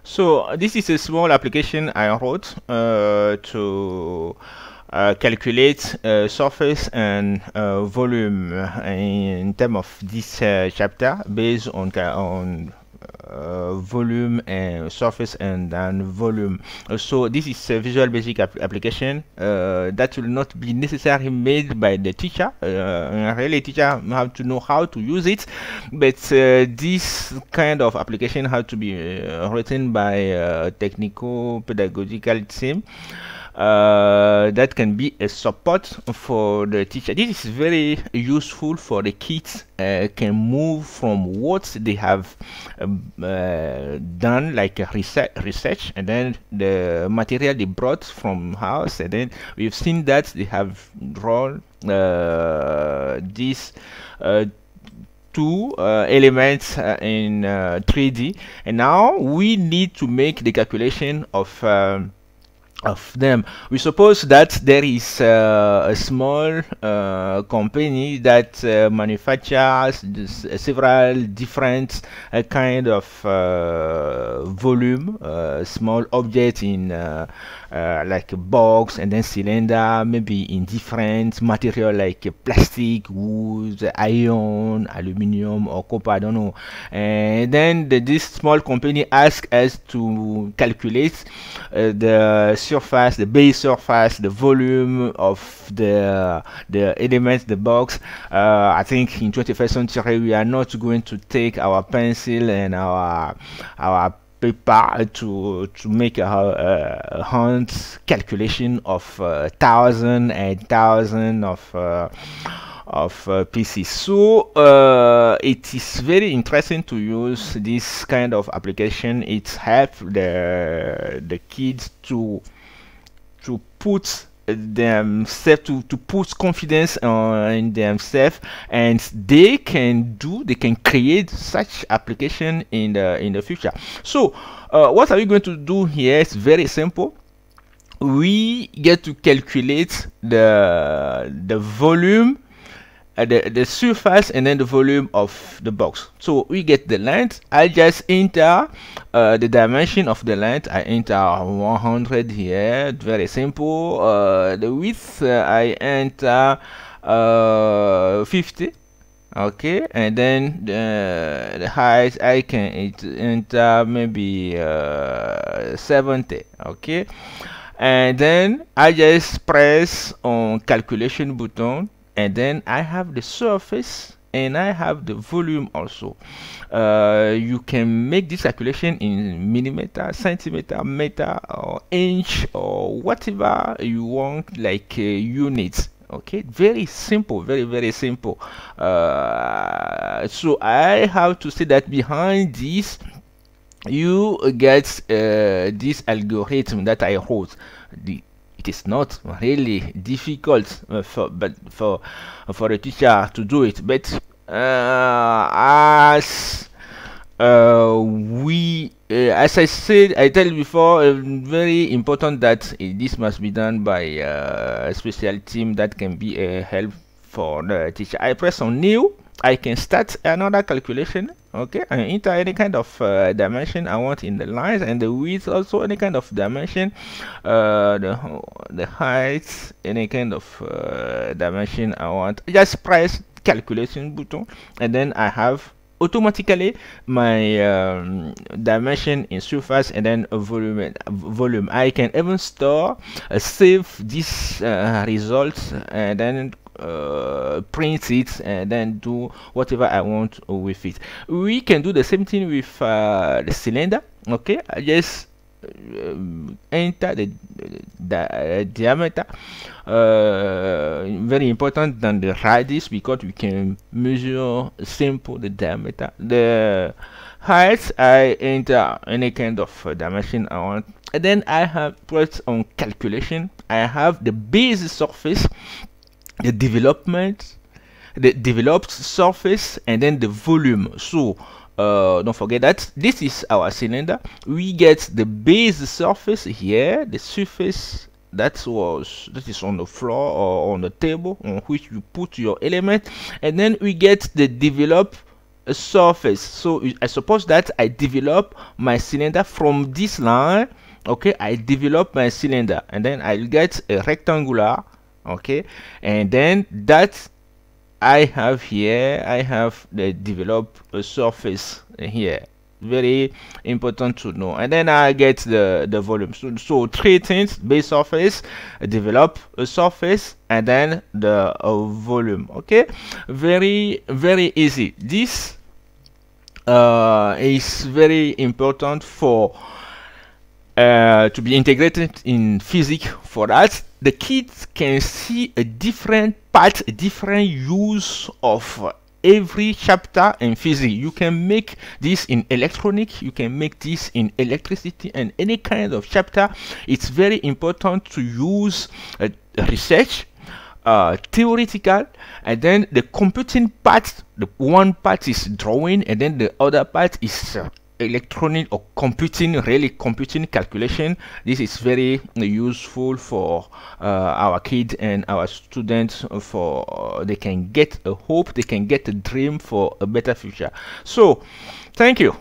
So this is a small application I wrote to calculate surface and volume in terms of this chapter based on volume and surface and then volume. So this is a Visual Basic application that will not be necessarily made by the teacher. Really, teacher have to know how to use it, but this kind of application has to be written by a technical pedagogical team that can be a support for the teacher. This is very useful for the kids, can move from what they have done, like research, and then the material they brought from house, and then we've seen that they have drawn these two elements in 3D, and now we need to make the calculation of them. We suppose that there is a small company that manufactures several different kind of volume, small objects in like a box and then cylinder, maybe in different material like plastic, wood, iron, aluminium, or copper, I don't know. And then this small company asks us to calculate the surface, the base surface, the volume of the elements, the box. I think in 21st century we are not going to take our pencil and our paper to make a hand calculation of thousand and thousand of pieces. So it is very interesting to use this kind of application. It helps the kids to put themselves, to put confidence in themselves, and they can create such application in the future. So what are we going to do here? It's very simple. We get to calculate the volume, the surface, and then the volume of the box. So we get the length. I just enter the dimension of the length. I enter 100 here, very simple. The width, I enter 50. Okay, and then the height, I can enter maybe 70. Okay, and then I just press on calculation button, and then I have the surface and I have the volume also. You can make this calculation in millimeter, centimeter, meter, or inch, or whatever you want, like units. Okay, very simple, very simple. So I have to say that behind this you get this algorithm that I wrote. It is not really difficult for a teacher to do it, but as I said, I tell you before, very important that this must be done by a special team that can be a help for the teacher. I press on new. I can start another calculation. Okay, I enter any kind of dimension I want in the lines, and the width also any kind of dimension, the height, any kind of dimension I want. Just press calculation button, and then I have automatically my dimension in surface and then volume. I can even store save this results, and then print it, and then do whatever I want with it. We can do the same thing with the cylinder. Okay, I just enter the diameter, very important than the radius, because we can measure simple the diameter. The height, I enter any kind of dimension I want, and then I have put on calculation. I have the base surface, the developed surface, and then the volume. So don't forget that this is our cylinder. We get the base surface here, the surface that is on the floor or on the table on which you put your element, and then we get the developed a surface. So I suppose that I develop my cylinder from this line. Okay, I develop my cylinder, and then I'll get a rectangular. Okay, and then that I have here, I have the develop a surface here. Very important to know. And then I get the volume. So three things: base surface, develop a surface, and then the volume. Okay, very easy. This is very important for to be integrated in physics. For that, the kids can see a different part, a different use of every chapter in physics. You can make this in electronics, you can make this in electricity, and any kind of chapter. It's very important to use research, theoretical, and then the computing part. The one part is drawing, and then the other part is electronic or computing, really computing calculation. This is very useful for our kids and our students, for they can get a hope, they can get a dream for a better future. So thank you.